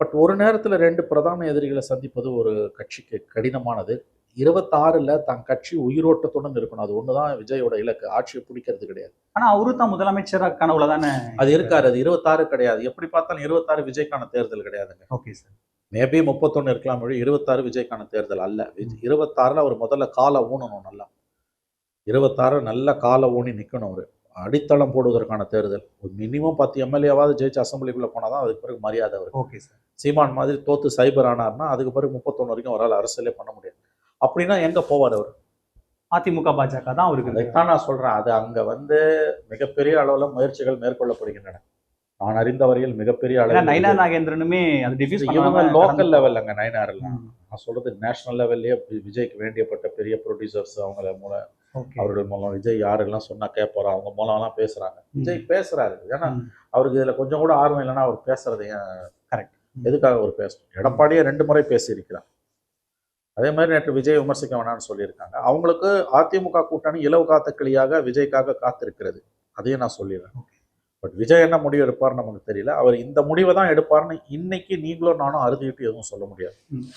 But ஒரு நேரத்தில் ரெண்டு பிரதான எதிரிகளை சந்திப்பது ஒரு கட்சிக்கு கடினமானது. 26ல் தன் கட்சி உயிரோட்டத்துடன் இருக்கணும். அது ஒண்ணுதான் விஜயோட இலக்கு. ஆட்சியை பிடிக்கிறது கிடையாது. ஆனா அவரு தான் முதலமைச்சர் கனவுல தானே அது இருக்காரு. அது 26 கிடையாது. எப்படி பார்த்தாலும் 26 விஜய்க்கான தேர்தல் கிடையாதுங்க. Okay sir. மேபி 31 இருக்கலாம், 26 விஜய்க்கான தேர்தல் அல்ல. 26ல் அவர் முதல்ல காலை ஊனணும். நல்லா 26 நல்ல காலை ஊனி நிற்கணும். அவர் அடித்தளம் போடுவதற்கான தேர்தல். ஒரு மினிமம் 10 எம்எல்ஏவாவது ஜெயிச்சு அசம்பிளிக்குள்ள போனாதான் அதுக்கு பிறகு மரியாதை அவர். Okay sir. சீமான் மாதிரி தோத்து சைபர் ஆனார்னா அதுக்கு பிறகு 31 வரைக்கும் அவரால் அரசியலே பண்ண முடியாது. அப்படின்னா எங்க போவார் அவர்? அதிமுக பாஜக தான் அவருக்கு. அதைத்தான் நான் சொல்றேன். அது அங்க மிகப்பெரிய அளவுல முயற்சிகள் மேற்கொள்ளப்படுகின்றன. நான் அறிந்த வரையில் மிகப்பெரிய அளவில். நயினா நாகேந்திரனுமே அது டிஃப்யூஸ் இவங்க லோக்கல் லெவல்லங்க நயனார் எல்லாம். நான் சொல்றது நேஷனல் லெவல்லையே விஜய்க்கு வேண்டியப்பட்ட பெரிய ப்ரொடியூசர்ஸ் அவங்கள மூலம், அவர்கள் மூலம் விஜய் யாரெல்லாம் சொன்னா கேட்பாரோ அவங்க மூலம்லாம் பேசுறாங்க. விஜய் பேசுறாரு. ஏன்னா அவருக்கு இதுல கொஞ்சம் கூட ஆர்வம் இல்லைன்னா அவர் பேசுறது ஏன் கரெக்ட்? எதுக்காக அவர் பேசணும்? எடப்பாடியே 2 முறை பேசியிருக்கிறார். அதே மாதிரி நேற்று விஜய் விமர்சிக்க வேணாம்னு சொல்லியிருக்காங்க. அவங்களுக்கு அதிமுக கூட்டணி இலவு காத்த கிளியாக விஜய்க்காக காத்திருக்கிறது. அதையும் நான் சொல்லிடுறேன். பட் விஜய் என்ன முடிவு எடுப்பார்னு நமக்கு தெரியல. அவர் இந்த முடிவை தான் எடுப்பார்னு இன்னைக்கு நீங்களும் நானும் அறுதிட்டு எதுவும் சொல்ல முடியாது.